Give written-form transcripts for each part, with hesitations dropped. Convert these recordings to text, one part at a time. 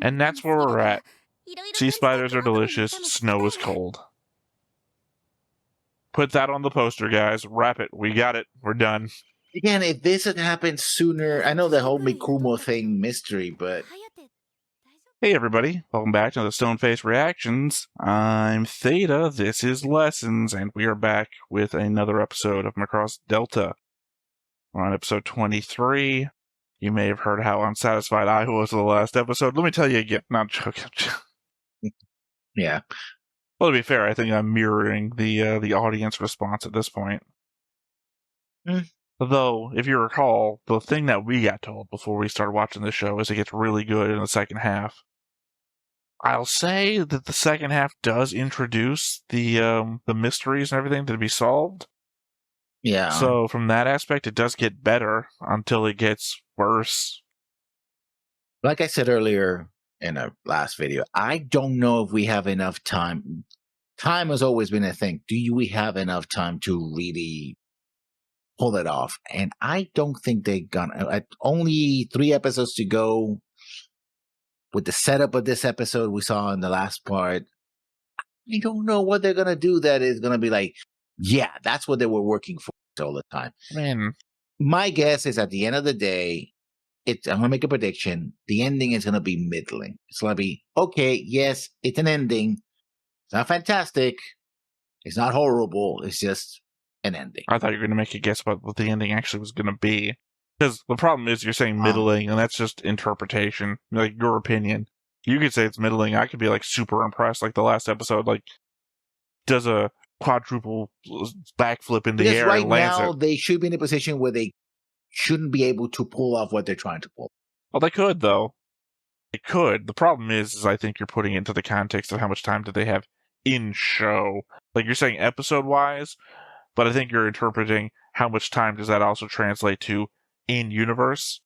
And that's where we're at. Sea spiders are delicious, snow is cold. Put that on the poster, guys. Wrap it. We got it. We're done. Again, if this had happened sooner, I know the whole Mikumo thing mystery, but... Hey everybody, welcome back to the Stoneface Reactions. I'm Theta, this is Lessons, and we are back with another episode of Macross Delta. We're on episode 23. You may have heard how unsatisfied I was with the last episode. Let me tell you again, not joking. Yeah. Well, to be fair, I think I'm mirroring the audience response at this point. Though, if you recall, the thing that we got told before we started watching this show is it gets really good in the second half. I'll say that the second half does introduce the mysteries and everything to be solved. Yeah. So from that aspect, it does get better until it gets worse. Like I said earlier in a last video, I don't know if we have enough time. Time has always been a thing. We have enough time to really pull it off? And I don't think they're gonna. Only 3 episodes to go. With the setup of this episode we saw in the last part, I don't know what they're gonna do that is gonna be like, yeah, that's what they were working for all the time. Man. My guess is at the end of the day, I'm gonna make a prediction. The ending is gonna be middling. It's gonna be okay. Yes, it's an ending. It's not fantastic. It's not horrible. It's just an ending. I thought you were gonna make a guess about what the ending actually was gonna be. Because the problem is you're saying middling, and that's just interpretation, like your opinion. You could say it's middling. I could be like super impressed, like the last episode, like does a quadruple backflip in the air right and lands now, it. they should be in a position where they shouldn't be able to pull off what they're trying to pull. Well, they could though. They could. The problem is I think you're putting it into the context of how much time did they have in show. Like you're saying episode wise, but I think you're interpreting how much time does that also translate to in universe.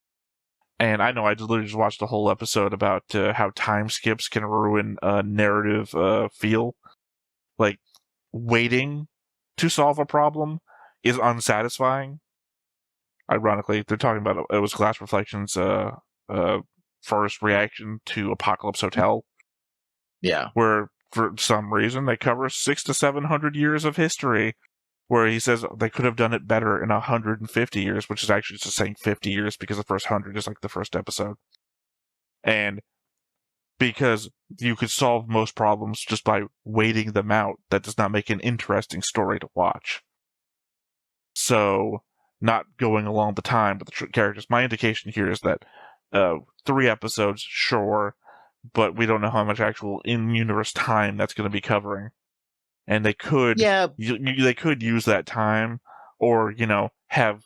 And I know I literally just watched a whole episode about how time skips can ruin a narrative feel. Like waiting to solve a problem is unsatisfying. Ironically, they're talking about it was Glass Reflections' first reaction to Apocalypse Hotel. Yeah, where for some reason they cover 600 to 700 years of history. Where he says they could have done it better in 150 years, which is actually just saying 50 years because the first 100 is like the first episode. And because you could solve most problems just by waiting them out, that does not make an interesting story to watch. So, not going along the time with the characters. My indication here is that 3 episodes, sure, but we don't know how much actual in-universe time that's going to be covering. And they could, they could use that time, or have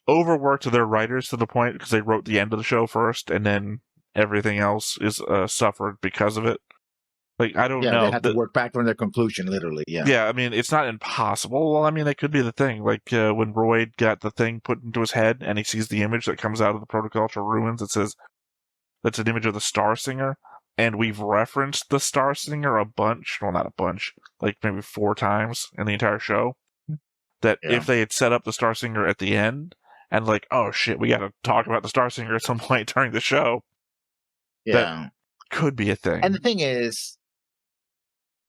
overworked their writers to the point because they wrote the end of the show first, and then everything else is suffered because of it. Like I don't know. They have to work back from their conclusion, literally. Yeah. Yeah, I mean it's not impossible. Well, I mean that could be the thing. Like when Roy got the thing put into his head, and he sees the image that comes out of the Protoculture ruins. It says that's an image of the Star Singer. And we've referenced the Star Singer a bunch. Well, not a bunch. Like maybe 4 times in the entire show. That if they had set up the Star Singer at the end, and like, oh shit, we gotta talk about the Star Singer at some point during the show. That could be a thing. And the thing is,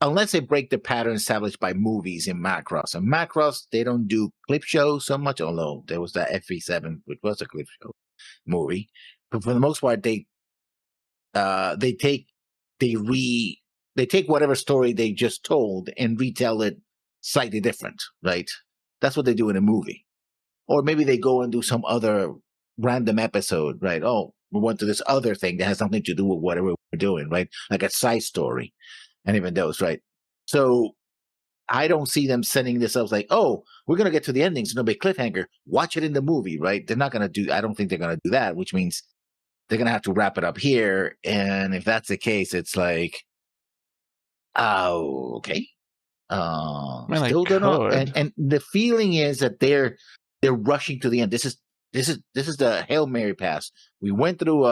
unless they break the pattern established by movies in Macross. And Macross, they don't do clip shows so much, although there was that FE7, which was a clip show movie. But for the most part, they take whatever story they just told and retell it slightly different, right? That's what they do in a movie. Or maybe they go and do some other random episode, right? Oh, we went to this other thing that has nothing to do with whatever we're doing, right? Like a side story. And even those, right? So I don't see them setting this up like, oh, we're going to get to the endings, no big cliffhanger. Watch it in the movie, right? They're not going to do, I don't think they're going to do that, which means they're going to have to wrap it up here. And if that's the case, it's like, oh, okay. Still don't know. And the feeling is that they're rushing to the end. This is the Hail Mary pass. We went through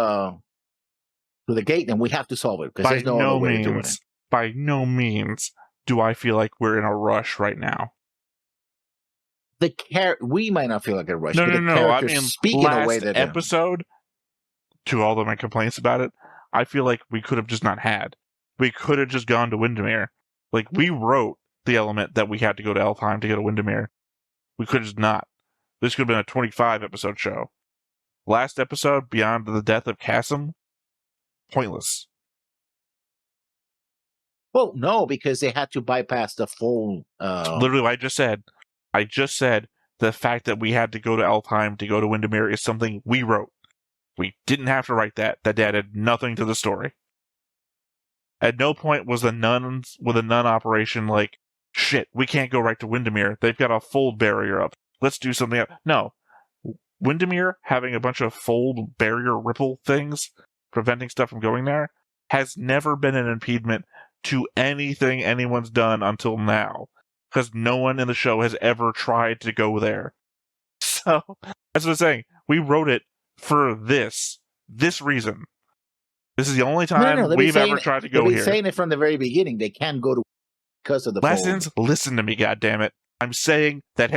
the gate and we have to solve it because there's no other way to do it. By no means do I feel like we're in a rush right now. We might not feel like a rush. No. I mean, speak in a way that to all of my complaints about it, I feel like we could have just not had. We could have just gone to Windermere. Like, we wrote the element that we had to go to Elfheim to go to Windermere. We could have just not. This could have been a 25 episode show. Last episode, Beyond the Death of Chasm, pointless. Well, no, because they had to bypass the full. Literally what I just said. I just said the fact that we had to go to Elfheim to go to Windermere is something we wrote. We didn't have to write that. That added nothing to the story. At no point was the nuns with a nun operation like, shit, we can't go right to Windermere. They've got a fold barrier up. Let's do something else. No. Windermere having a bunch of fold barrier ripple things preventing stuff from going there has never been an impediment to anything anyone's done until now. Because no one in the show has ever tried to go there. So, that's what I'm saying. We wrote it for this reason. This is the only time we've ever tried to go here. They've been saying it from the very beginning. They can't go to because of the Lessons. fold. Listen to me, goddammit. I'm saying that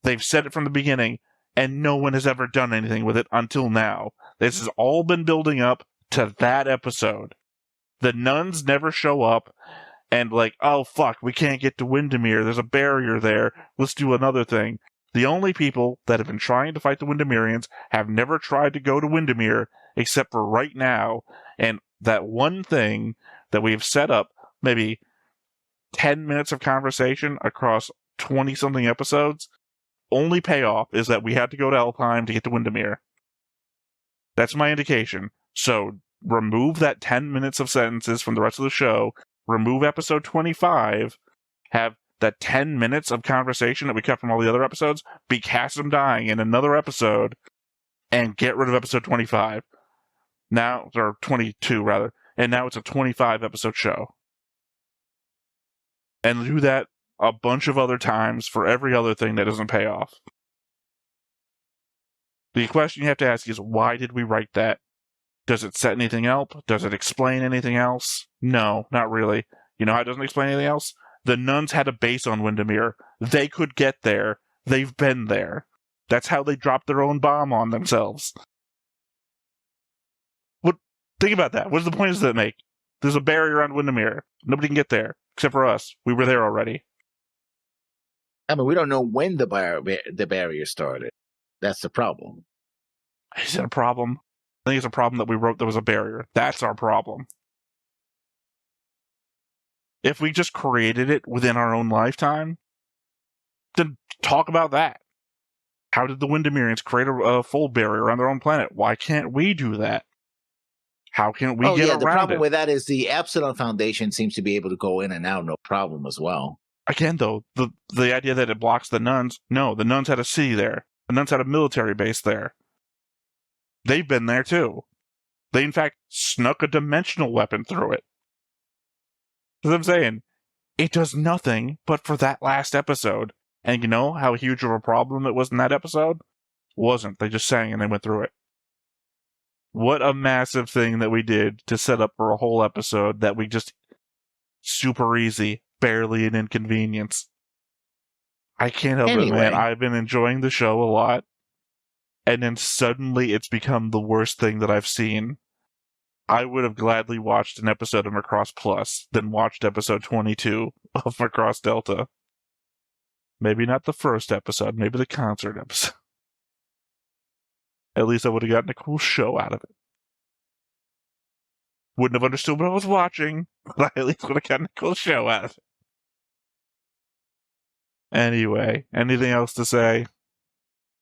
they've said it from the beginning, and no one has ever done anything with it until now. This has all been building up to that episode. The nuns never show up, and like, oh fuck, we can't get to Windermere. There's a barrier there. Let's do another thing. The only people that have been trying to fight the Windermerians have never tried to go to Windermere except for right now, and that one thing that we've set up, maybe 10 minutes of conversation across 20-something episodes, only payoff is that we had to go to Elfheim to get to Windermere. That's my indication. So remove that 10 minutes of sentences from the rest of the show, remove episode 25, have that 10 minutes of conversation that we cut from all the other episodes be Chasm dying in another episode, and get rid of episode 25. Now, or 22 rather, and now it's a 25 episode show. And do that a bunch of other times for every other thing that doesn't pay off. The question you have to ask is, why did we write that? Does it set anything up? Does it explain anything else? No, not really. You know how it doesn't explain anything else? The nuns had a base on Windermere. They could get there. They've been there. That's how they dropped their own bomb on themselves. Think about that. What the point does that make? There's a barrier on Windermere. Nobody can get there, except for us. We were there already. I mean, we don't know when the barrier started. That's the problem. Is it a problem? I think it's a problem that we wrote there was a barrier. That's our problem. If we just created it within our own lifetime, then talk about that. How did the Windermerians create a fold barrier on their own planet? Why can't we do that? How can we get around it? The problem with that is the Epsilon Foundation seems to be able to go in and out, no problem as well. Again, though, the idea that it blocks the nuns, no, the nuns had a city there. The nuns had a military base there. They've been there, too. They, in fact, snuck a dimensional weapon through it. As I'm saying, it does nothing but for that last episode. And you know how huge of a problem it was in that episode? Wasn't. They just sang and they went through it. What a massive thing that we did to set up for a whole episode that we just... super easy. Barely an inconvenience. I can't help it, man. I've been enjoying the show a lot. And then suddenly it's become the worst thing that I've seen. I would have gladly watched an episode of Macross Plus than watched episode 22 of Macross Delta. Maybe not the first episode, maybe the concert episode. At least I would have gotten a cool show out of it. Wouldn't have understood what I was watching, but I at least would have gotten a cool show out of it. Anyway, anything else to say?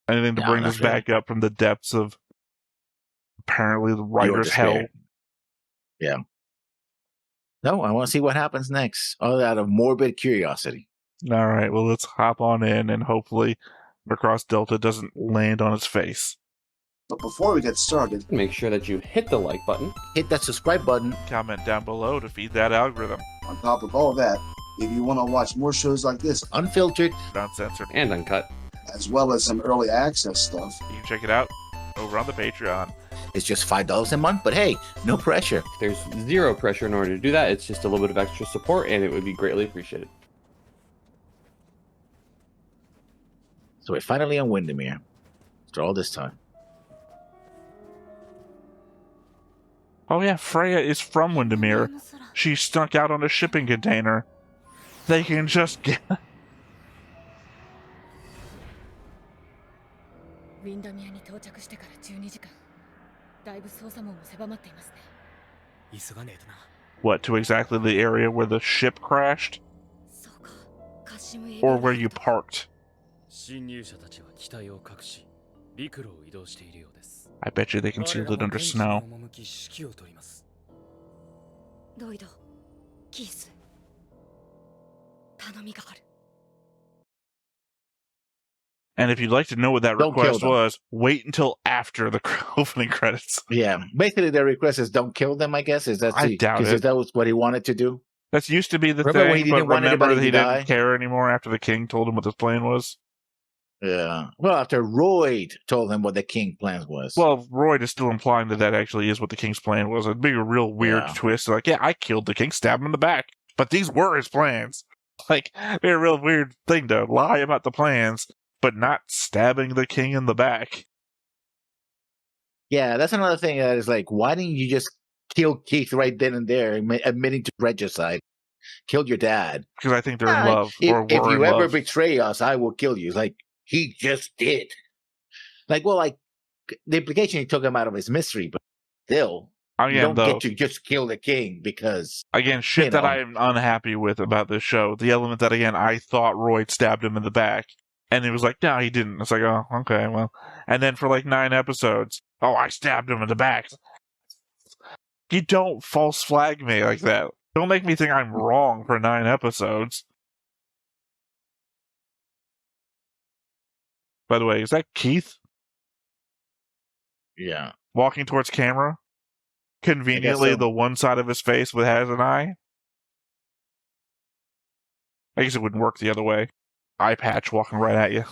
Anything to bring us back up from the depths of apparently the writer's hell? Yeah. No, I want to see what happens next, all out of morbid curiosity. All right, well, let's hop on in and hopefully Macross Delta doesn't land on its face. But before we get started, make sure that you hit the like button, hit that subscribe button, comment down below to feed that algorithm. On top of all that, if you want to watch more shows like this, unfiltered, uncensored, and uncut, as well as some early access stuff, you can check it out over on the Patreon. It's just $5 a month, but hey, no pressure. There's zero pressure in order to do that. It's just a little bit of extra support, and it would be greatly appreciated. So we're finally on Windermere after all this time. Oh yeah, Freya is from Windermere. She snuck out on a shipping container. They can just get... ウィンダミアに到着してから12時間。だいぶ操作網も狭まっていますね。急がねえとな。 What, to exactly the area where the ship crashed? そうか。カシムエビ Or where you parked? 侵入者たちは機体を隠し、陸路を移動しているようです。 I bet you they concealed it under snow. 指揮を取ります。ロイド、キース。頼みがある。 And if you'd like to know what that Don't kill request them. was, wait until after the opening credits. Yeah, basically their request is don't kill them. I guess is that I doubt it. Is that was what he wanted to do? That used to be the Remember when thing, he but didn't want remember anybody he to didn't die? care anymore after the king told him what his plan was? Yeah. Well, after Royd told him what the king plan was. Well, Royd is still implying that that actually is what the king's plan was. It'd be a real weird Yeah. twist. Like, yeah, I killed the king, stabbed him in the back. But these were his plans. Like, it'd be a real weird thing to lie about the plans, but not stabbing the king in the back. Yeah, that's another thing that is like, why didn't you just kill Keith right then and there, admitting to regicide? Killed your dad. Because I think they're in love. If or were you in ever love. betray us, I will kill you. Like, he just did. Like, well, like, the implication he took him out of his mystery, but still, you Again, don't though, get to just kill the king because, again, shit you that know. I'm unhappy with about this show. The element that, again, I thought Royd stabbed him in the back. And it was like, no, he didn't. It's like, oh, okay, well. And then for like 9 episodes, oh, I stabbed him in the back. You don't false flag me like that. Don't make me think I'm wrong for 9 episodes. By the way, is that Keith yeah. walking towards camera? Conveniently, so. the one side of his face that has an eye? I guess it wouldn't work the other way. Eye patch walking right at you.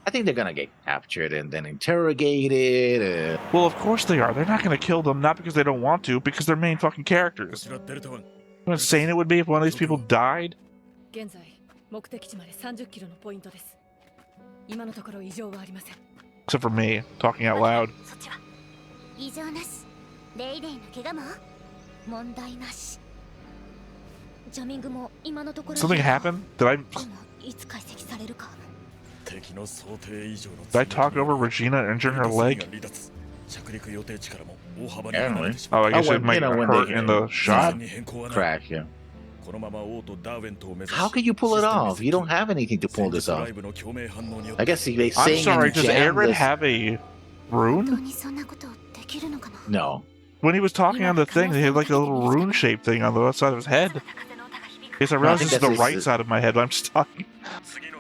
I think they're going to get captured and then interrogated. Well, of course they are. They're not going to kill them, not because they don't want to, because they're main fucking characters. You know how insane it would be if one of these people died? 現在、目的地まで30キロのポイントです。今のところ異常はありません。 Except for me, talking out loud. そっちは異常なし。レイレイの怪我も問題なし。ジャミングも今のところ Something happened? Did いつ解析されるか。 I talk over Regina injuring her leg? Apparently. Oh, I guess when- it might you know, when hurt they- in the shot? Crash, yeah. How can you pull it off? You don't have anything to pull this off. I guess they I'm sing sorry, and does jam Aaron this- have a 本 rune? 当にそんなことできるのかな。 No. When he was talking on the thing, he had like a little rune shaped thing on the left side of his head. Yes, I realize think this is the that's right his- side of my head, but I'm just talking.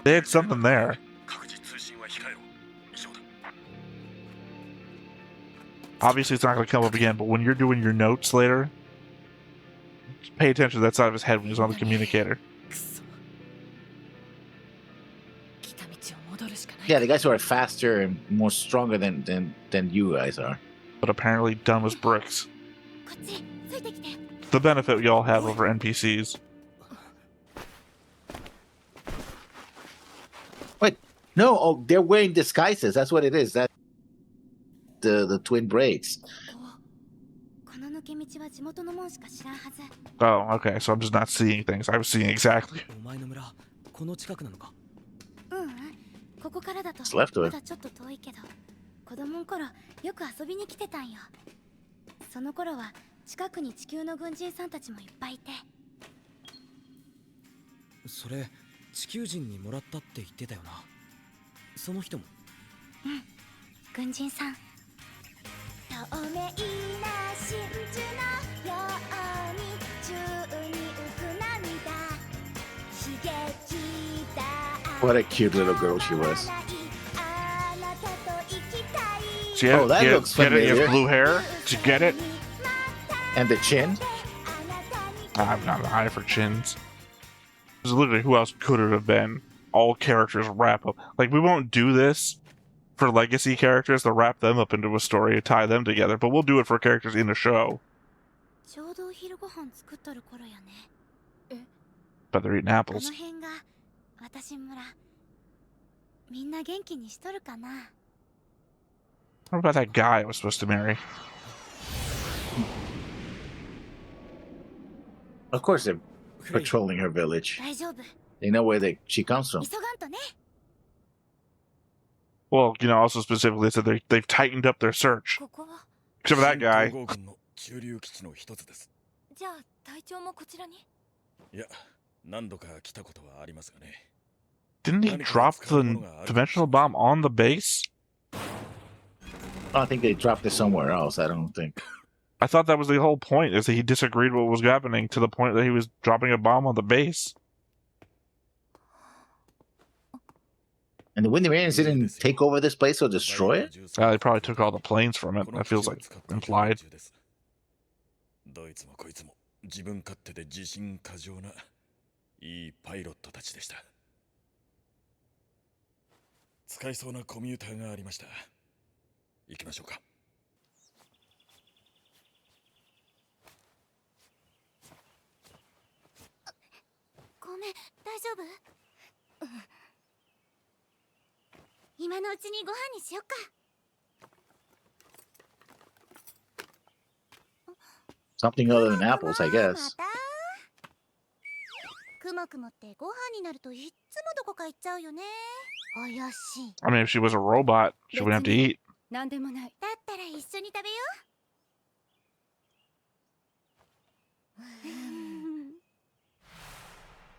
They had something there. Obviously, it's not going to come up again, but when you're doing your notes later, just pay attention to that side of his head when he's on the communicator. くそ。来た道を戻るしかない。 Yeah, the guys who are faster and more stronger than you guys are. But apparently done with bricks. こっちついてきて。 The benefit we all have over NPCs. No, oh, they're wearing disguises. That's what it is. That the twin braids. この抜け道は地元のもんしか知らんはず。 Oh, okay, so I'm just not seeing things. I was seeing exactly. お前の村、この近くなのか。うんうん。ここからだと It's left of ま it. だちょっと遠いけど、子供の頃よく遊びに来てたんよ。その頃は近くに地球の軍人さんたちもいっぱいいて。それ、地球人にもらったって言ってたよな。その人も。軍人さん。透明な真珠のように宙に浮く涙。刺激だ。 What a cute little girl she was. あなたと生きたい。 So yeah, Oh, that get, looks get it? He has familiar. blue hair. Did you get it? And the chin? I'm not an eye for chins. Because literally, who else could it have been? All characters wrap up. Like, we won't do this for legacy characters to wrap them up into a story and tie them together, but we'll do it for characters in the show. ちょうどお昼ご飯作っとる頃やね。 But they're eating こ apples. の辺が私村。みんな元気にしとるかな。 What about that guy I was supposed to marry? Of course, they're patrolling her village. 大丈夫 They know where she comes from. 急がんとね Well, also specifically said they've tightened up their search. ここは Except for that guy. 統合軍の駐留基地の一つです。じゃあ隊長もこちらにいや、何度か来たことはありますがね。 Didn't he drop the dimensional bomb on the base? I think they dropped it somewhere else. I don't think. I thought that was the whole point, is that he disagreed what was happening to the point that he was dropping a bomb on the base. And the Windy didn't take over this place or destroy it? They probably took all the planes from it. That feels like implied. どいつもこいつも自分勝手で自信過剰ないいパイロットたちでした。使えそうなコミューターがありました。行きましょうか。ごめん大丈夫、今のうちにご飯にしよっか。 Something other than apples, I guess. またくもくもってご飯になるといっつもどこか行っちゃうよね。怪しい。 I mean, if she was a robot, she wouldn't have to eat. なんでもない。だったら一緒に食べよう。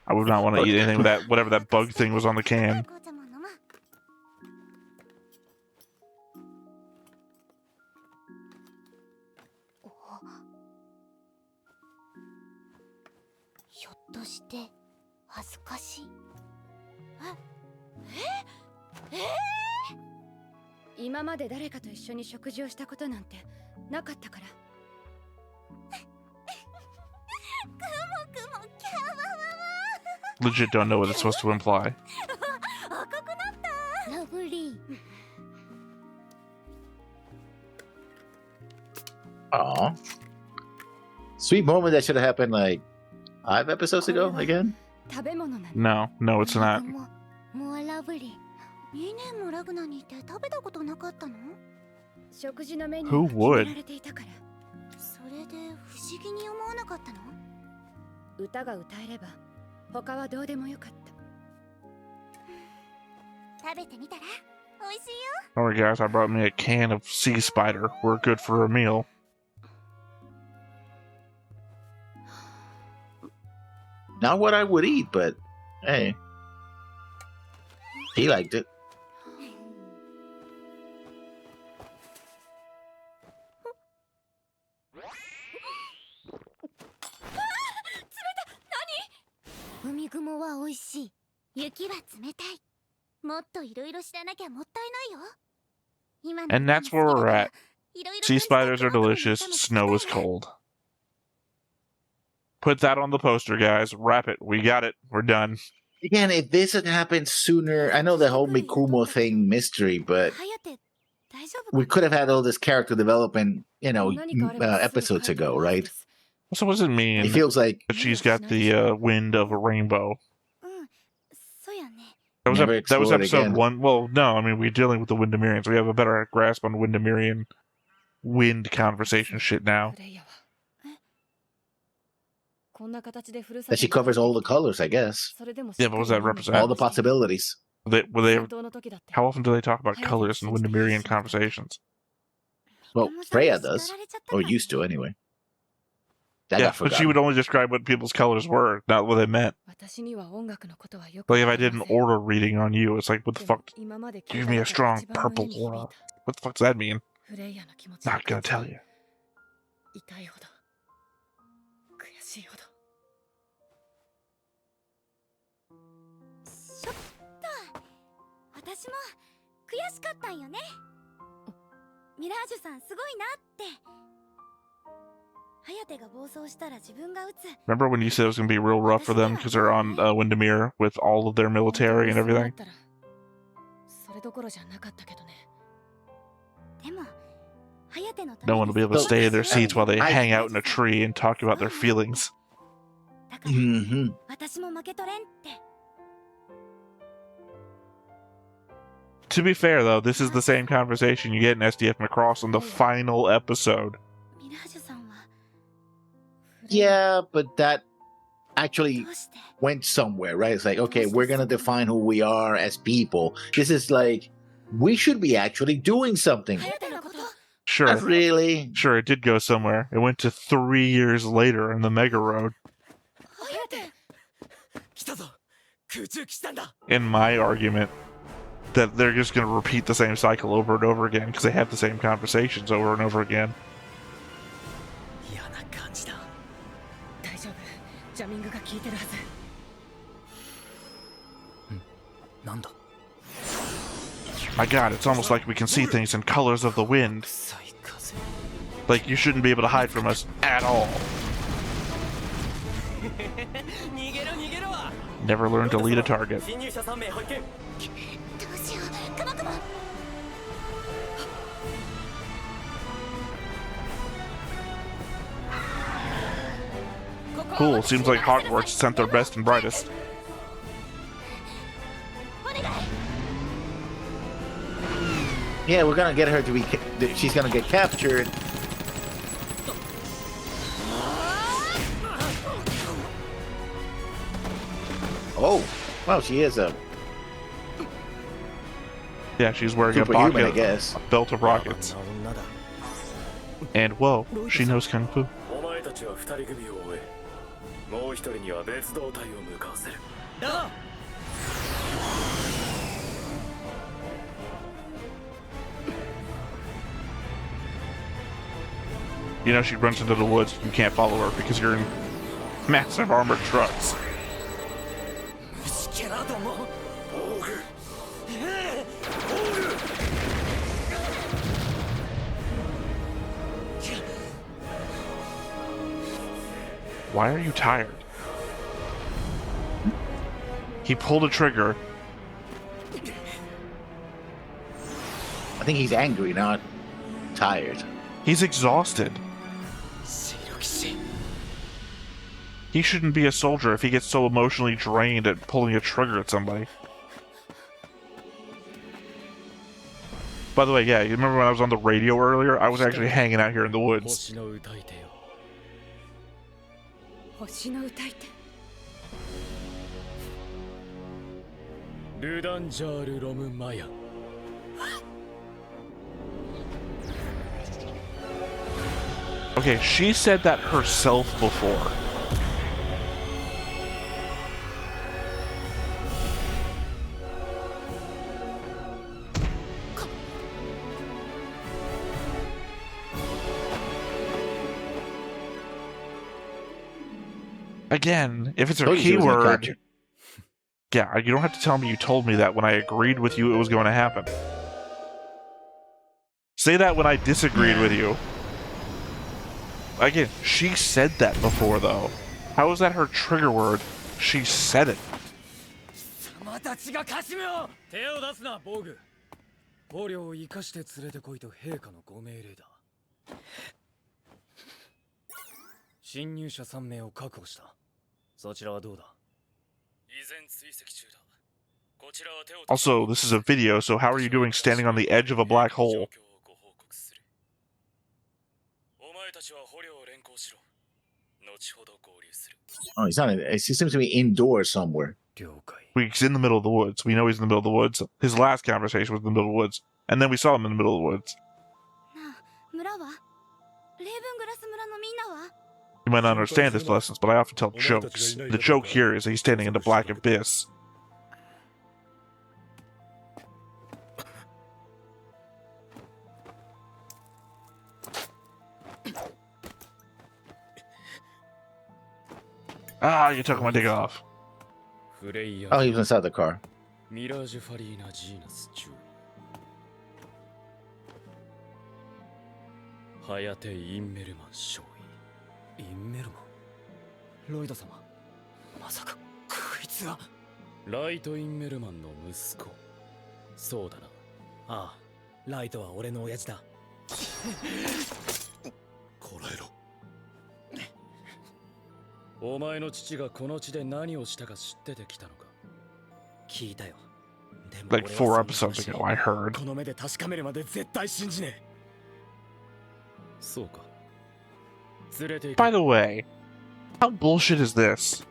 I would not want to eat anything with that, whatever that bug thing was on the can. 紅茶も飲まん。ひょっとして恥ずかしい。今まで誰かと一緒に食事をしたことなんてなかったから。 Legit don't know what it's supposed to imply. 赤くなった。ラブリー。 Aw. Sweet moment that should have happened like 5 episodes ago again? 食べ物なの。 No, it's not. もうラブリー。2年もラグナにいて食べたことなかったの？食事のメニュ Who ーが決 would? められていたから。それで不思議に思わなかったの？歌が歌えれば他はどうでもよかった。食べてみたら美味しいよ。 Alright, guys, I brought me a can of sea spider. We're good for a meal. Not what I would eat, but hey. He liked it. 海雲は美味しい。雪は冷たい。もっといろいろ知らなきゃもったいないよ。今の And that's where we're at. いろいろ Sea spiders are delicious. Snow is cold. Put that on the poster, guys. Wrap it. We got it. We're done. Again, if this had happened sooner, I know the whole Mikumo thing mystery, but ハヤテ大丈夫か we could have had all this character development, episodes ago, right? So what does it mean It feels like that she's got the wind of a rainbow? うんそうやね。 That was, Never that was explored episode again. 1. Well, no, I mean, we're dealing with the Windemirians. We have a better grasp on Windemirian wind conversation shit now. フレイヤはこんな形でふるさ that she covers all the colors, I guess. それでも Yeah, but what does that represent? All the possibilities. How often do they talk about colors in Windemirian conversations? Well, Freya does. Or used to, anyway. That Yeah, got but she forgotten. would only describe what people's colors were, not what they meant. Like if I did an aura reading on you, it's like, what the fuck? Give me a strong purple aura. What the fuck does that mean? Not gonna tell you. 痛いほど悔しいほどしょっと私も悔しかったんよね。ミラージュさんすごいなって。ハヤテが暴走したら自分が撃つ。 Remember when you said it was gonna be real rough for them because they're on Windermere with all of their military and everything? それどころじゃなかったけどね。でもハヤテのた No め one will be able to stay in their seats while they hang out in a tree and talk about their feelings. だから Mm-hmm. 私も負けとれんって。 To be fair, though, this is the same conversation you get in SDF Macross in the final episode. ミラージュさんは Yeah, but that actually went somewhere, right? It's like, okay, we're gonna define who we are as people. This is like, we should be actually doing something. Sure, Not really. sure, it did go somewhere. It went to 3 years later in the Mega Road. In my argument, that they're just going to repeat the same cycle over and over again because they have the same conversations over and over again. 大丈夫ジャミングが効いてるはず なんだ My god, it's almost like we can see things in colors of the wind. 臭い風 Like you shouldn't be able to hide from us at all. 逃げろ逃げろ Never learn to lead a target. 侵入者3名発見 どうしようクマクマ Cool, seems like Hogwarts sent their best and brightest. Yeah, we're gonna get her to be. She's gonna get captured. Oh, well, she is a Yeah, she's wearing a superhuman, I bucket, guess. a belt of rockets. あんな女だ And whoa, she knows Kung Fu. お前たちは2人組を終え、もう1人には別動隊を向かわせる。 だ You know, she runs into the woods. You can't follow her because you're in massive armored trucks. 虫けらども 防具 Why are you tired? He pulled a trigger. I think he's angry, not tired. He's exhausted. 白騎士 He shouldn't be a soldier if he gets so emotionally drained at pulling a trigger at somebody. By the way, yeah, you remember when I was on the radio earlier? I was actually hanging out here in the woods. 星の歌い手よ。星の歌い手 ルダンジャール・ロム・マヤ。 Okay, she said that herself before. Again, if it's her Told you she was gonna keyword, capture. yeah, you don't have to tell me you told me that when I agreed with you it was going to happen. Say that when I disagreed with you. Again, she said that before, though. How is that her trigger word? She said it. 貴様たちがカシメを 手を出すな、防具。捕虜を生かして連れてこいと陛下のご命令だ。侵入者3名を確保した。そちらはどうだ？依然追跡中だ。こちらは手を Also, this is a video, so how are you doing standing on the edge of a black hole? お前たちは捕虜を連行しろ。後ほど合流する。 Oh, he's not. He seems to be indoors somewhere. 了解 He's in the middle of the woods. We know he's in the middle of the woods. His last conversation was in the middle of the woods. And then we saw him in the middle of the woods. なあ村はレーブングラス村のみんなは You might not understand his lessons, but I often tell jokes. The joke here is that he's standing in the black abyss. Ah, you took my dick off. フレイヤ Oh, he was inside the car. ミラージュ・ファリーナ・ジーナス中ハヤテ・インメルマン少尉インメルマンロイド様まさかこいつがライト・インメルマンの息子そうだなああライトは俺の親父だこらえろお前の父がこの地で何をしたか知っててきたのか聞いたよでも Like 4俺は episodes ago, I heard. この目で確かめるまで絶対信じねえそうか連れて行 By the way, How bullshit is this?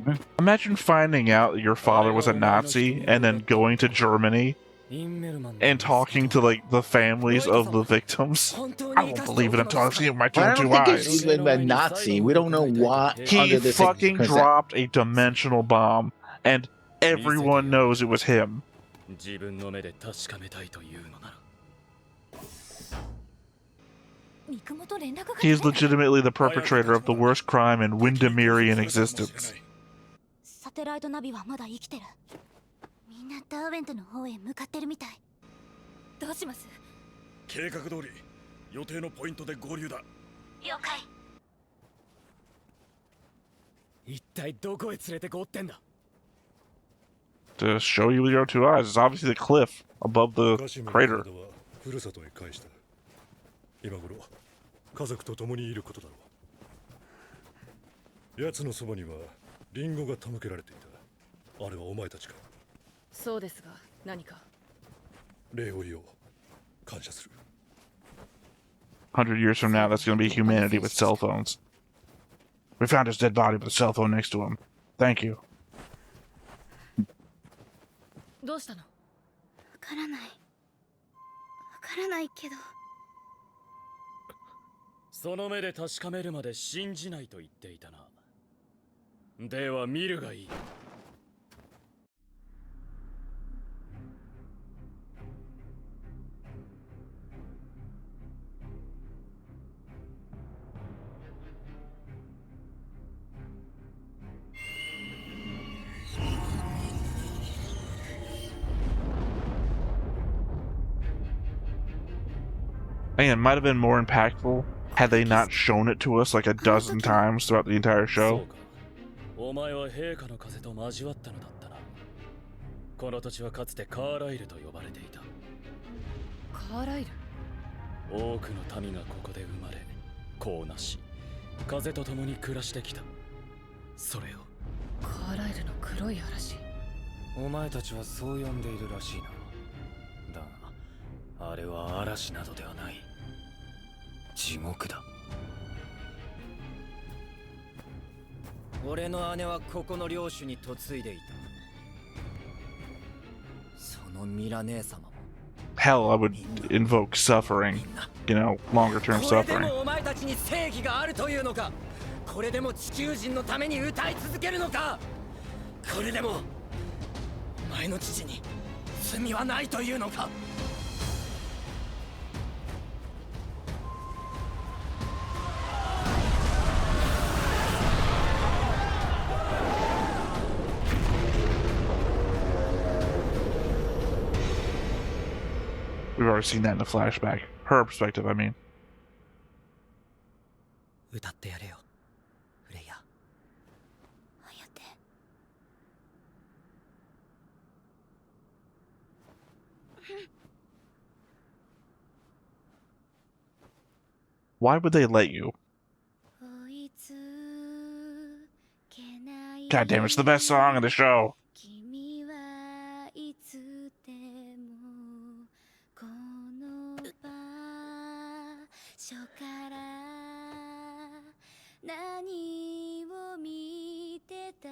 Mhm. Imagine finding out that your father was a Nazi and then going to Germany and talking to like the families of the victims. I won't believe it until I see it with my But I two don't think eyes. he's even a Nazi. We don't know what He under this fucking circumstance- dropped a dimensional bomb, and everyone knows it was him. 自分の目で確かめたいというのなら He is legitimately the perpetrator of the worst crime in Windemirian existence. サテライトナビはまだ生きてる。みんなダーウェントの方へ向かってるみたい。どうします？計画通り予定のポイントで合流だ。了解。一体どこへ連れてこうってんだ。 To show you with your two eyes, it's obviously the cliff above the crater. ふるさとへ返した。今頃家族と共にいることだろう。奴のそばにはリンゴが手向けられていた。あれはお前たちか。そうですが、何か。礼を言おう。感謝する。100 years from now, that's going to be humanity with cell phones. We found his dead body with a cell phone next to him. Thank you. どうしたの？わからない。わからないけど。その目で確かめるまで信じないと言っていたな。では見るがいい。Again, it might have been more impactful had they not shown it to us like a dozen times throughout the entire そ show. うか。お前は陛下の風と交わったのだったな。この土地はかつてカーライルと呼ばれていた。カーライル？多くの民がここで生まれ、子をなし、風と共に暮らしてきた。それをカーライルの黒い嵐。お前たちはそう呼んでいるらしいな。だが、あれは嵐などではない。地獄だ。俺の姉はここの領主に嫁いでいた。そのミラ姉様も。Hell, I would invoke suffering. You know, longer term これで suffering. もお前たちに正義があるというのか。これでも地球人のために歌い続けるのか。これでもお前の父に罪はないというのか。We've already seen that in the flashback. Her perspective, I mean. 歌ってやれよ、フレイヤ。あやて。Why would they let you? 追いつけない God damn, it's the best song in the show. 君はいつでもこの場所から何を見てた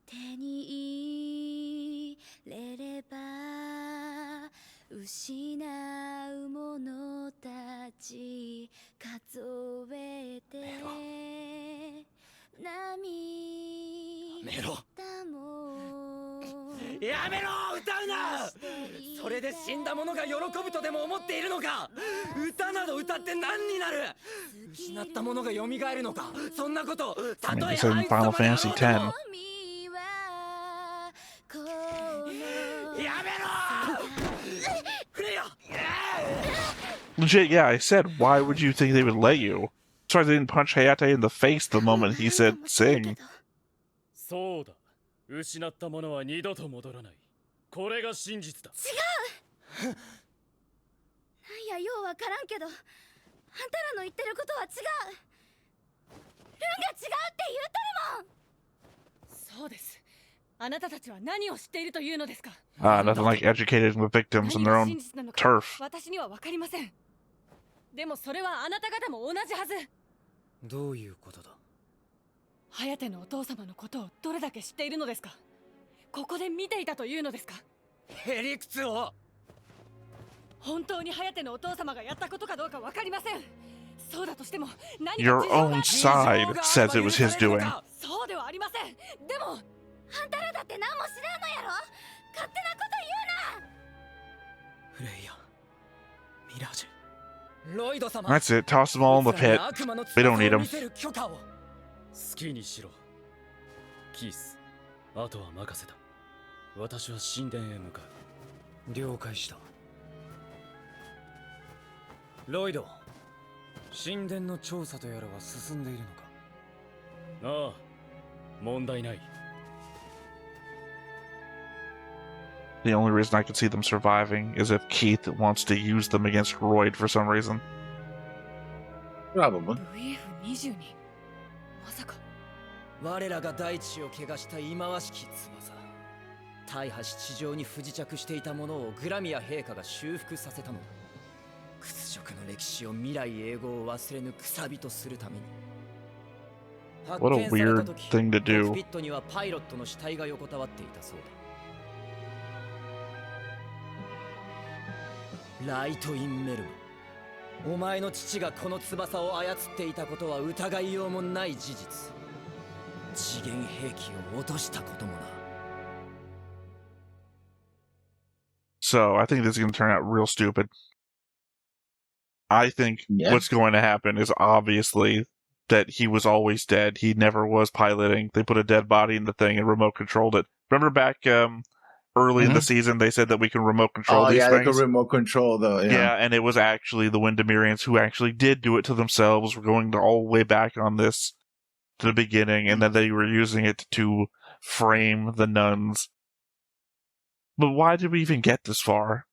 手に入れれば失うものたち数えてめろ。涙もやめろ、歌うな。それで死んだ者が喜ぶとでも思っているのか。歌など歌って何になる。失った者が蘇るのか。そんなことた I mean, と they え said in あいつ Final まであろう Fantasy とも。 X. やめろフレイヤ。 Legit, yeah, I said, why would you think they would let you? Sorry they didn't punch Hayate in the face the moment he said sing. そうだ。失ったものは二度と戻らない。これが真実だ。違う。なんやようわからんけど、あんたらの言ってることは違う。ルンが違うって言うとるもん。そうです。あなたたちは何を知っているというのですか。 Nothing like educating the victims in their 何が真 own 実なのか turf. 私にはわかりません。でもそれはあなた方も同じはず。どういうことだ。颯のお父様のことをどれだけ知っているのですか。ここで見ていたというのですか。へりくつを。本当に颯のお父様がやったことかどうかわかりません。そうだとしても何か Your 事情があ own る。 side says it was his doing. そうではありません。でもあんたらだって何も知らんのやろ。勝手なことフレイヤ、ミラージュ、ロイド様。 That's it. Toss them all in the pit. We don't need them. 好きにしろ。キース、あとは任せた。私は神殿へ向かう。了解した。ロイド、神殿の調査とやらは進んでいるのか。ああ、問題ない。 The only reason I could see them surviving is if Keith wants to use them against Royd for some reason. Probably. VF22 まさか。我らが大地を汚した忌まわしき翼、大破し地上に不時着していたものをグラミア陛下が修復させたのだ。屈辱の歴史を未来永劫を忘れぬくさびとするために。 What a weird thing to do. コックピットにはパイロットの死体が横たわっていたそうだ。ライト・イン・メルム、お前の父がこの翼を操っていたことは疑いようもない事実。次元兵器を落としたこともな。 So I think this is going to turn out real stupid. I think what's going to happen is obviously that he was always dead. He never was piloting. They put a dead body in the thing and remote controlled it. Remember back early in the season, they said that we can remote control these things? They could remote control, though. Yeah, and it was actually the Windermerians who actually did do it to themselves. We're going all the way back on this to the beginning, and then they were using it to frame the nuns. But why did we even get this far?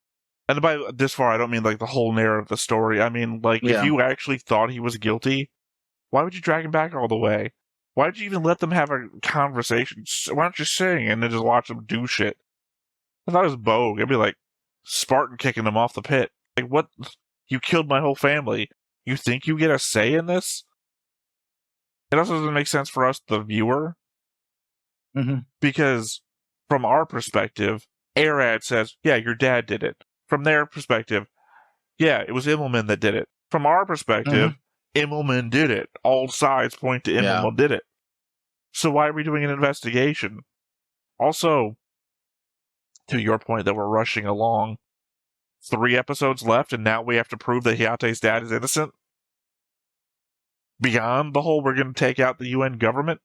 And by this far, I don't mean like the whole narrative of the story. I mean, like, if you actually thought he was guilty, why would you drag him back all the way? Why did you even let them have a conversation? Why don't you sing and then just watch them do shit? I thought it was Bogue. It'd be like Spartan kicking them off the pit. Like, what? You killed my whole family. You think you get a say in this? It also doesn't make sense for us, the viewer. Because from our perspective, Arad says, yeah, your dad did it. From their perspective, yeah, it was Immelman that did it. From our perspective, Immelman did it. All sides point to Immelman did it. So why are we doing an investigation? Also, to your point that we're rushing along, 3 episodes left, and now we have to prove that Hiate's dad is innocent? Beyond the whole, we're going to take out the UN government?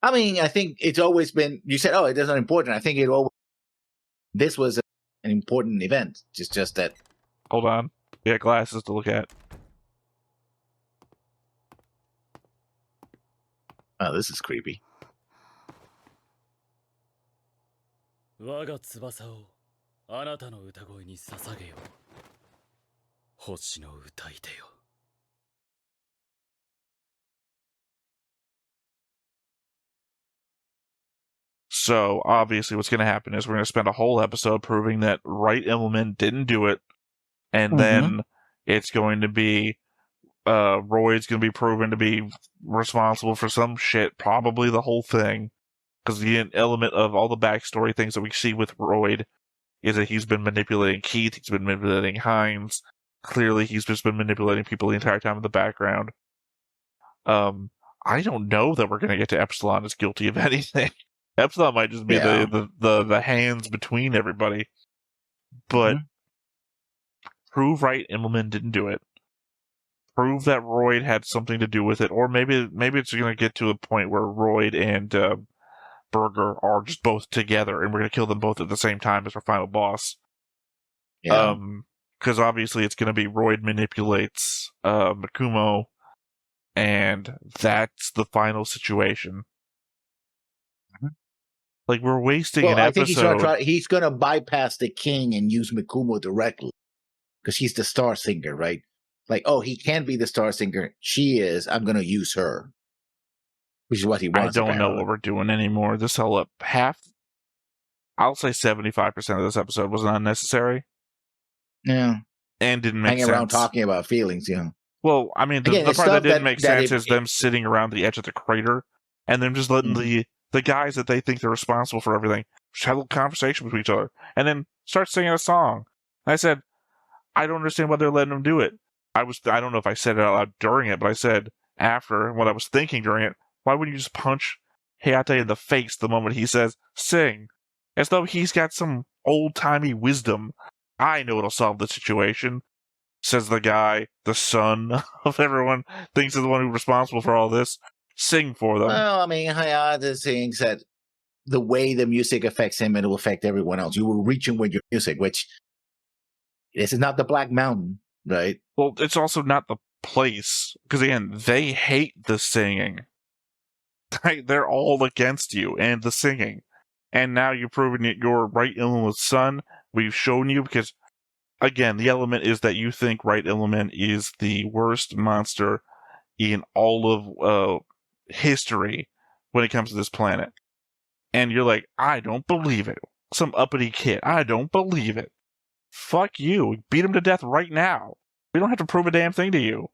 I mean, I think it's always been, you said, oh, it isn't important. I think this was an important event. It's just that. Hold on. We got glasses to look at. Oh, this is creepy. 我が翼をあなたの歌声に捧げよう。星の歌い手よ。So, obviously, what's going to happen is we're going to spend a whole episode proving that Wright Immelman didn't do it, and then it's going to be Royd's going to be proven to be responsible for some shit, probably the whole thing, because the element of all the backstory things that we see with Royd is that he's been manipulating Keith, he's been manipulating Hines, clearly he's just been manipulating people the entire time in the background. I don't know that we're going to get to Epsilon as guilty of anything. Epsilon might just be the hands between everybody. But prove Wright Immelman didn't do it. Prove that Royd had something to do with it. Or maybe it's going to get to a point where Royd and Berger are just both together and we're going to kill them both at the same time as our final boss. Yeah. Because obviously it's going to be Royd manipulates Makumo, and that's the final situation. Like, we're wasting an episode. I think he's going to bypass the king and use Mikumo directly. Because she's the star singer, right? Like, oh, he can't be the star singer. She is. I'm going to use her. Which is what he wants. I don't know what we're doing anymore. This whole I'll say 75% of this episode was unnecessary. Yeah. And didn't make sense. Hanging around talking about feelings, Well, I mean, the Again, part it's that stuff didn't make that sense is them sitting around the edge of the crater and them just letting the guys that they think they're responsible for everything just have a little conversation with each other and then start singing a song. And I said, I don't understand why they're letting them do it. I don't know if I said it out loud during it, but I said after what I was thinking during it, why wouldn't you just punch Hayate in the face the moment he says, sing? As though he's got some old-timey wisdom. I know it'll solve the situation, says the guy, the son of everyone, thinks is the one who's responsible for all this. Sing for them. Well, I mean, Hayata thinks that the way the music affects him, it will affect everyone else. You will reach him with your music, which this is not the Black Mountain, right? Well, it's also not the place, because again, they hate the singing. They're all against you and the singing. And now you've proven that you're Right Element's son. We've shown you, because again, the element is that you think Right Element is the worst monster in all of history when it comes to this planet. And you're like, I don't believe it. Some uppity kid. I don't believe it. Fuck you. Beat him to death right now. We don't have to prove a damn thing to you.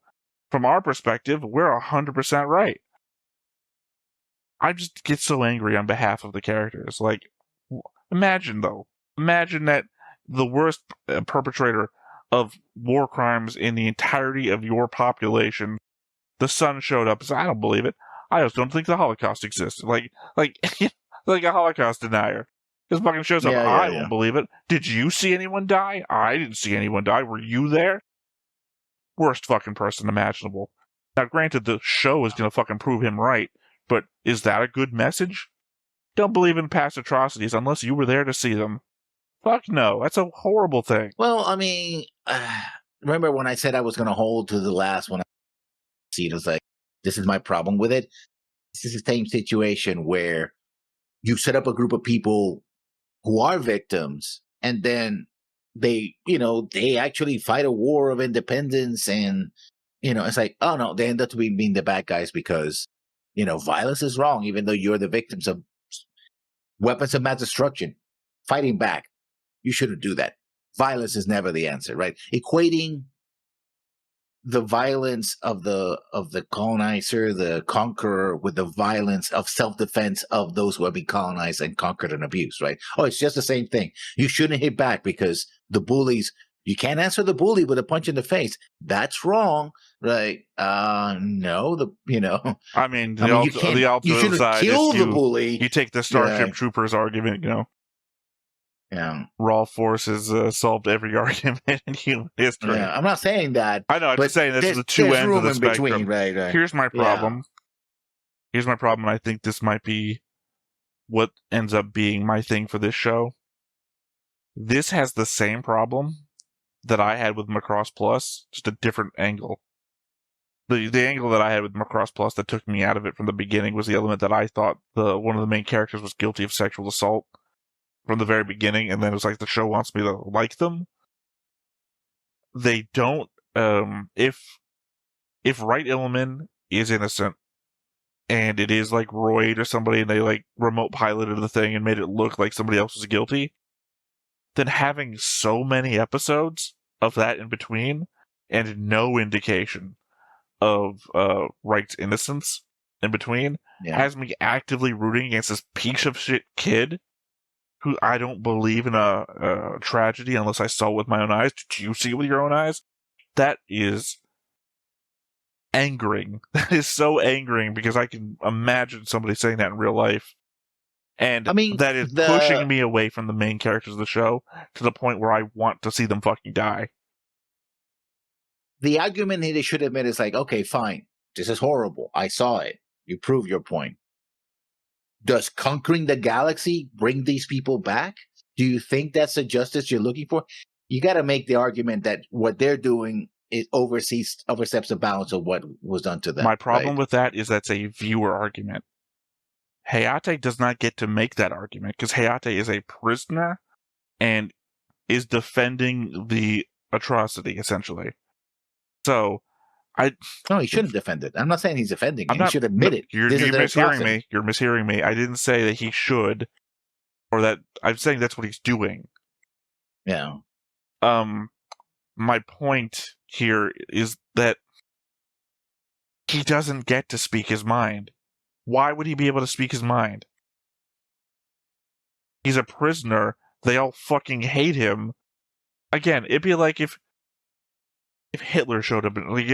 From our perspective, we're 100% right. I just get so angry on behalf of the characters. Like, imagine that the worst perpetrator of war crimes in the entirety of your population, the son showed up and said, I don't believe it. I just don't think the Holocaust existed. Like a Holocaust denier. This fucking shows up. I don't believe it. Did you see anyone die? I didn't see anyone die. Were you there? Worst fucking person imaginable. Now, granted, the show is going to fucking prove him right, but is that a good message? Don't believe in past atrocities unless you were there to see them. Fuck no. That's a horrible thing. Well, I mean, remember when I said I was going to hold to the last one? See, it was like, this is my problem with it. This is the same situation where you set up a group of people who are victims, and then they actually fight a war of independence, and it's like, oh no, they end up being the bad guys because violence is wrong, even though you're the victims of weapons of mass destruction. Fighting back, you shouldn't do that. Violence is never the answer, right? Equating the violence of the colonizer, the conqueror, with the violence of self-defense of those who have been colonized and conquered and abused, right? Oh, it's just the same thing. You shouldn't hit back because the bullies, you can't answer the bully with a punch in the face. That's wrong, right? No, I mean, you alternate side kill is the bully. You take the Starship Troopers argument, Yeah. Raw Force has solved every argument in human history. Yeah, I'm not saying that. I know, I'm just saying this is the two ends of the spectrum. Between, right. Here's my problem. Here's my problem, and I think this might be what ends up being my thing for this show. This has the same problem that I had with Macross Plus, just a different angle. The angle that I had with Macross Plus that took me out of it from the beginning was the element that I thought one of the main characters was guilty of sexual assault from the very beginning, and then it was like the show wants me to like them. They don't. If Right Element is innocent, and it is like Royd or somebody, and they like remote piloted the thing and made it look like somebody else was guilty, then having so many episodes of that in between and no indication of Wright's innocence in between has me actively rooting against this piece of shit kid who I don't believe in a tragedy unless I saw it with my own eyes. Did you see it with your own eyes? That is angering. That is so angering because I can imagine somebody saying that in real life. And that is pushing me away from the main characters of the show to the point where I want to see them fucking die. The argument they should have made is like, okay, fine. This is horrible. I saw it. You prove your point. Does conquering the galaxy bring these people back? Do you think that's the justice you're looking for? You got to make the argument that what they're doing it oversteps the balance of what was done to them. My problem with that is that's a viewer argument. Hayate does not get to make that argument because Hayate is a prisoner and is defending the atrocity, essentially. So, No, he shouldn't defend it. I'm not saying he's defending it. He should admit it. You're mishearing me. You're mishearing me. I didn't say that he should, or that I'm saying that's what he's doing. Yeah. My point here is that he doesn't get to speak his mind. Why would he be able to speak his mind? He's a prisoner. They all fucking hate him. Again, it'd be like if Hitler showed up, like,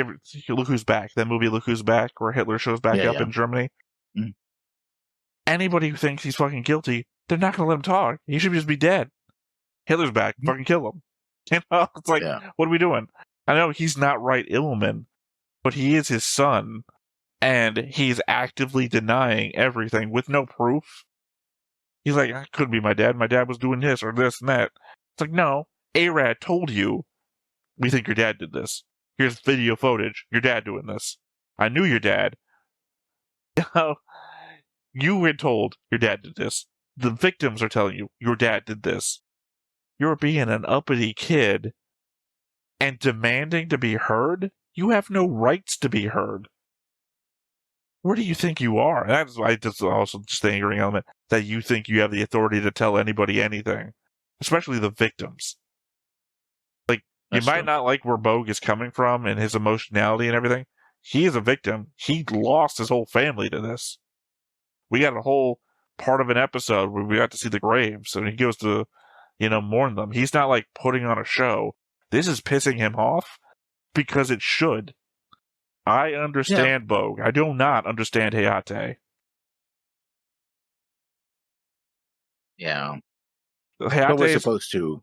Look Who's Back, that movie Look Who's Back, where Hitler shows back up in Germany. Mm. Anybody who thinks he's fucking guilty, they're not going to let him talk. He should just be dead. Hitler's back. Fucking kill him. It's like, what are we doing? I know he's not Wright Illman, but he is his son, and he's actively denying everything with no proof. He's like, that couldn't be my dad. My dad was doing this or this and that. It's like, no, ARAD told you, we think your dad did this. Here's video footage. Your dad doing this. I knew your dad. You were told your dad did this. The victims are telling you your dad did this. You're being an uppity kid and demanding to be heard? You have no rights to be heard. Where do you think you are? That's also just the angering element, that you think you have the authority to tell anybody anything, especially the victims. Like, you might not like where Bogue is coming from and his emotionality and everything. He is a victim. He lost his whole family to this. We got a whole part of an episode where we got to see the graves, and he goes to, mourn them. He's not like putting on a show. This is pissing him off because it should. I understand Bogue. I do not understand Hayate. Yeah. Hayate but we're supposed to.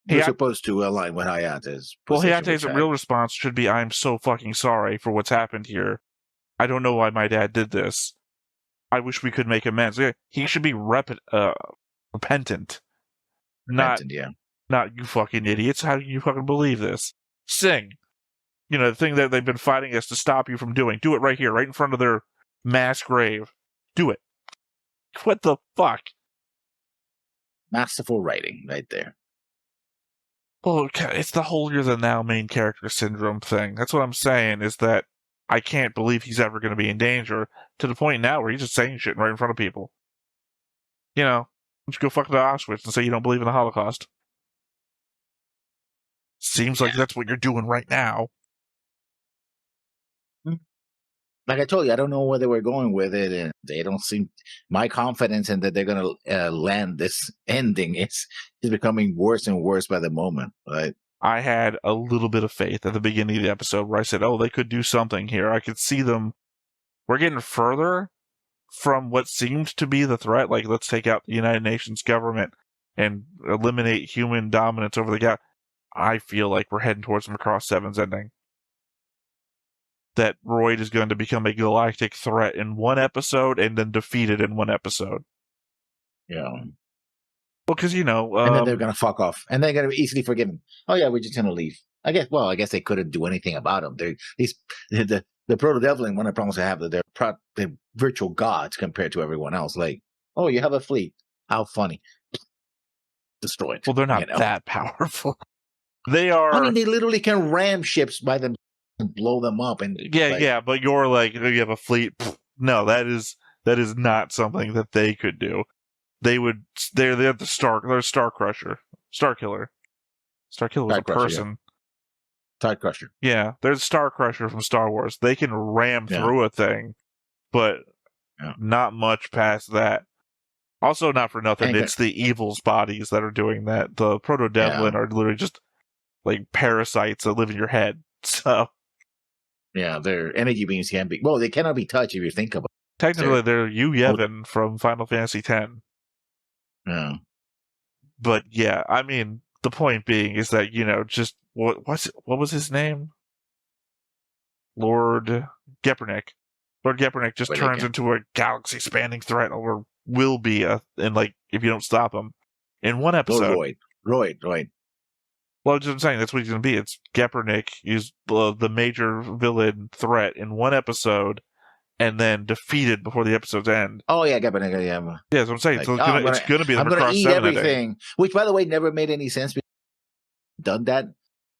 We're supposed to align with Hayate's. Well, Hayate's real response should be, I'm so fucking sorry for what's happened here. I don't know why my dad did this. I wish we could make amends. He should be repentant. Not you fucking idiots. How do you fucking believe this? Sing. The thing that they've been fighting us to stop you from doing. Do it right here, right in front of their mass grave. Do it. What the fuck? Masterful writing right there. Well, it's the holier than thou main character syndrome thing. That's what I'm saying, is that I can't believe he's ever going to be in danger, to the point now where he's just saying shit right in front of people. Why don't you go fuck to Auschwitz and say you don't believe in the Holocaust? Seems like that's what you're doing right now. Like I told you, I don't know where they were going with it, and they don't seem. My confidence in that they're going to land this ending is becoming worse and worse by the moment. Right? I had a little bit of faith at the beginning of the episode where I said, "Oh, they could do something here." I could see them. We're getting further from what seemed to be the threat. Like, let's take out the United Nations government and eliminate human dominance over the gap. I feel like we're heading towards Macross 7's ending. That Royd is going to become a galactic threat in one episode and then defeated in one episode. Yeah. Well, because, and then they're going to fuck off. And they're going to be easily forgiven. Oh, yeah, we're just going to leave. I guess they couldn't do anything about them. The Proto-Devlin, one of the problems they have, that they're virtual gods compared to everyone else. Like, oh, you have a fleet. How funny. Destroy it. Well, they're not that powerful. They are. I mean, they literally can ram ships by them and blow them up. And but you're like, you have a fleet. No, that is not something that they could do. They're the Star Crusher, Star Killer. Star Killer was a person. Tide Crusher. Yeah, they're the Star Crusher from Star Wars. They can ram through a thing, but not much past that. Also, not for nothing, it's the evil's bodies that are doing that. The Proto-Devlin are literally just like parasites that live in your head. So, yeah, their energy beams can be. Well, they cannot be touched if you think about it. Technically, they're Yu Yevon from Final Fantasy X. Yeah. But yeah, I mean, the point being is that, just what was his name? Lord Geppernick. Lord Geppernick just turns into a galaxy-spanning threat, or will be, if you don't stop him, in one episode. Royd. Well, I'm saying that's what he's going to be. It's Geppernick is the major villain threat in one episode, and then defeated before the episode's end. Oh yeah, Geppernick. Yeah, that's what I'm saying. So it's going to be the I'm going to eat 7 everything, which, by the way, never made any sense. Done that,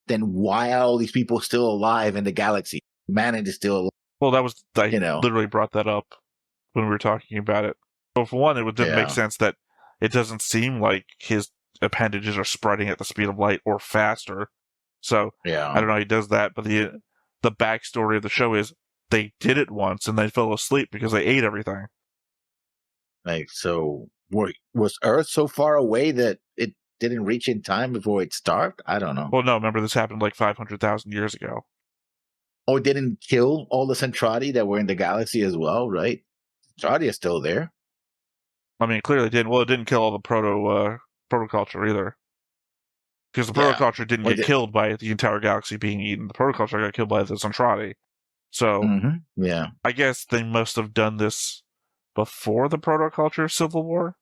then why are all these people still alive in the galaxy? Manon is still alive. Well, that was I literally brought that up when we were talking about it. So for one, it didn't make sense that it doesn't seem like his appendages are spreading at the speed of light or faster. So I don't know how he does that, but the backstory of the show is they did it once and they fell asleep because they ate everything. Like, so was Earth so far away that it didn't reach in time before it starved? I don't know. Well, no, remember this happened like 500,000 years ago. Or didn't kill all the Centrati that were in the galaxy as well, right? Centrati is still there. I mean, it clearly didn't. Well, it didn't kill all the protoculture either. Because the protoculture didn't get killed by the entire galaxy being eaten. The protoculture got killed by the Centrati. So, yeah, I guess they must have done this before the protoculture civil war.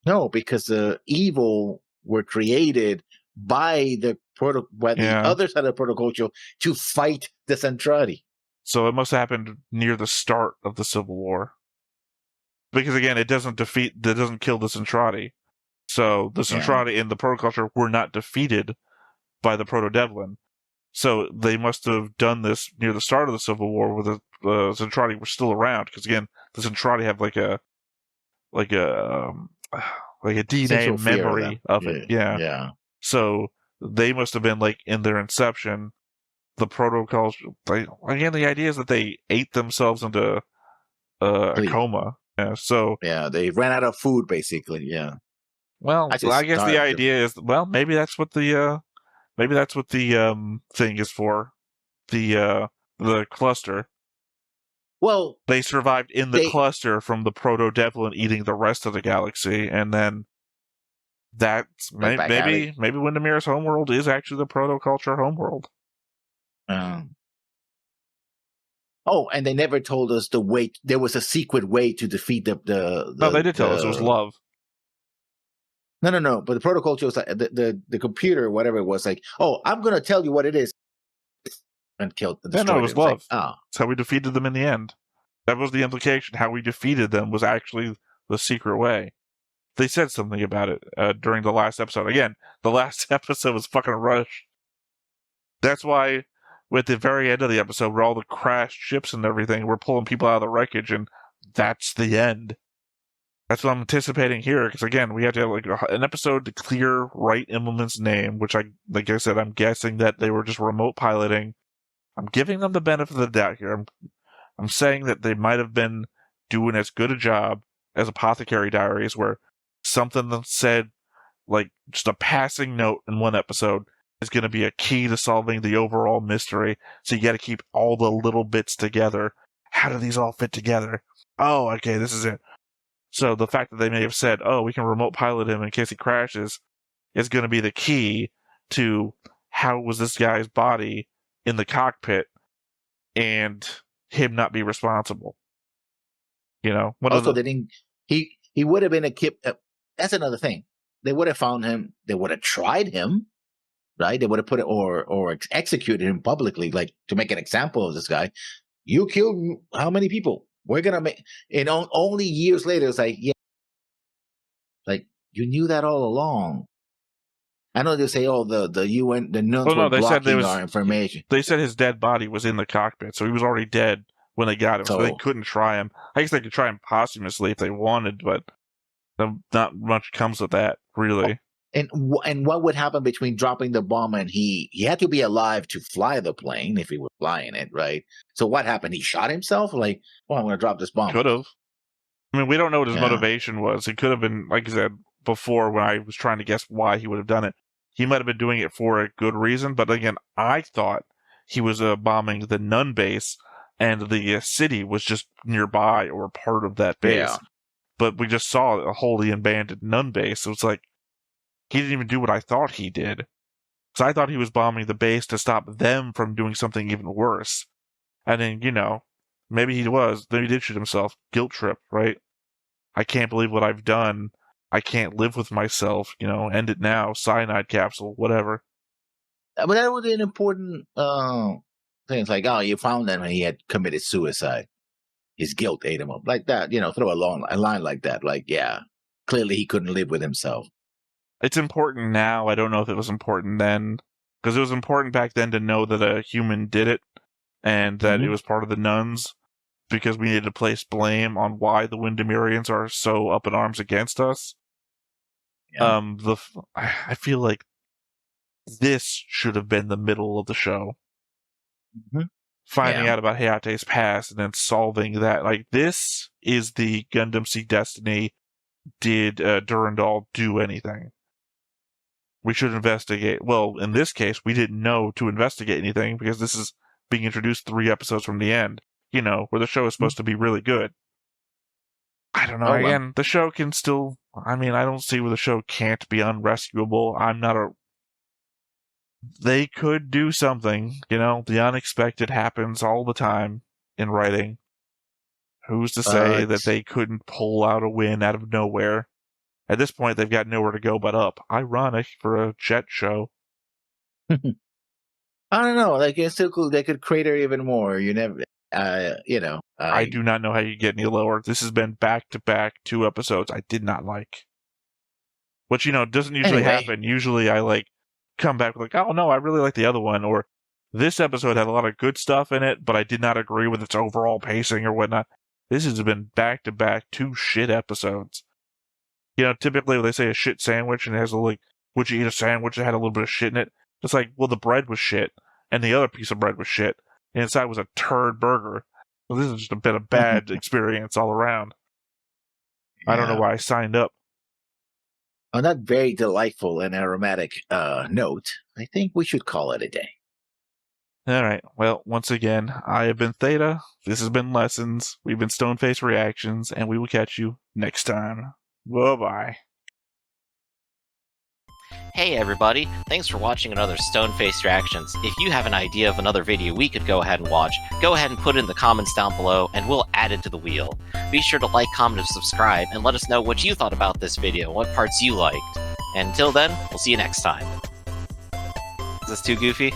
No, because the evil were created by the other side of the protoculture to fight the Centrati. So it must have happened near the start of the civil war. Because again, it doesn't kill the Centrati. So the Centrati and the protoculture were not defeated by the Proto-Devlin. So they must have done this near the start of the Civil War, where the Centrati were still around. Because again, the Centrati have like a DNA memory of it. Yeah. So they must have been like in their inception. The protoculture. Again, the idea is that they ate themselves into a coma. Yeah. So they ran out of food, basically. Yeah. Well, I guess the idea is maybe that's what the thing is for, the cluster. Well, they survived in the cluster from the Proto-Devlin eating the rest of the galaxy, and then that's maybe Windemira's homeworld is actually the protoculture homeworld. Oh, and they never told us the way. There was a secret way to defeat the no, they did tell us it was love. No. But the protoculture was like the computer, whatever it was, like, oh, I'm going to tell you what it is, and killed. No, it was love. That's how we defeated them in the end. That was the implication. How we defeated them was actually the secret way. They said something about it during the last episode. Again, the last episode was fucking rushed. That's why, at the very end of the episode, where all the crashed ships and everything, we're pulling people out of the wreckage, and that's the end. That's what I'm anticipating here, because again, we have to have like an episode to clear Wright Immelman's name, which like I said, I'm guessing that they were just remote piloting. I'm giving them the benefit of the doubt here. I'm saying that they might have been doing as good a job as Apothecary Diaries, where something that said, like, just a passing note in one episode is going to be a key to solving the overall mystery. So you got to keep all the little bits together. How do these all fit together? Oh, okay, this is it. So the fact that they may have said, oh, we can remote pilot him in case he crashes, is going to be the key to how was this guy's body in the cockpit and him not be responsible. You know? They didn't... He would have been a kid... that's another thing. They would have found him. They would have tried him, right? They would have put it or executed him publicly, like, to make an example of this guy. You killed how many people? We're gonna make, and only years later, it's like, yeah, like, you knew that all along. I know they say, oh, the UN, the nuns were blocking our information. They said his dead body was in the cockpit, so he was already dead when they got him, so they couldn't try him. I guess they could try him posthumously if they wanted, but not much comes of that, really. And what would happen between dropping the bomb and he had to be alive to fly the plane if he was flying it, right? So what happened? He shot himself? Like, I'm going to drop this bomb. Could have. I mean, we don't know what his motivation was. It could have been, like I said before, when I was trying to guess why he would have done it. He might have been doing it for a good reason, but again, I thought he was bombing the nun base, and the city was just nearby or part of that base. Yeah. But we just saw a wholly abandoned nun base, so it's like, he didn't even do what I thought he did. So I thought he was bombing the base to stop them from doing something even worse. And then, maybe he was. Then he did shoot himself. Guilt trip, right? I can't believe what I've done. I can't live with myself. End it now. Cyanide capsule, whatever. But that was an important thing. It's like, oh, you found him and he had committed suicide. His guilt ate him up. Like that, throw a line like that. Like, yeah, clearly he couldn't live with himself. It's important now. I don't know if it was important then. Because it was important back then to know that a human did it. And that it was part of the nuns. Because we needed to place blame on why the Windemirians are so up in arms against us. Yeah. I feel like this should have been the middle of the show. finding out about Hayate's past and then solving that. Like, this is the Gundam Seed Destiny. Did Durandal do anything? We should investigate. Well, in this case, we didn't know to investigate anything because this is being introduced 3 episodes from the end, where the show is supposed to be really good. I don't know. Again, the show can still... I don't see where the show can't be unrescuable. I'm not a... They could do something, the unexpected happens all the time in writing. Who's to say that they couldn't pull out a win out of nowhere? At this point, they've got nowhere to go but up. Ironic for a jet show. I don't know. Like, it's still cool. They could crater even more. You never, I do not know how you get any lower. This has been back-to-back 2 episodes I did not like. Which, doesn't usually happen. Usually I, come back with, oh, no, I really like the other one. Or, this episode had a lot of good stuff in it, but I did not agree with its overall pacing or whatnot. This has been back-to-back 2 shit episodes. Typically when they say a shit sandwich and it has would you eat a sandwich that had a little bit of shit in it? It's like, well, the bread was shit, and the other piece of bread was shit, and inside was a turd burger. Well, this has just been a bad experience all around. I don't know why I signed up. On that very delightful and aromatic note, I think we should call it a day. All right. Well, once again, I have been Theta. This has been Lessons. We've been Stoneface Reactions, and we will catch you next time. Bye-bye. Hey everybody, thanks for watching another Stoneface Reactions. If you have an idea of another video we could go ahead and watch, go ahead and put it in the comments down below and we'll add it to the wheel. Be sure to like, comment, and subscribe and let us know what you thought about this video, what parts you liked. And until then, we'll see you next time. Is this too goofy?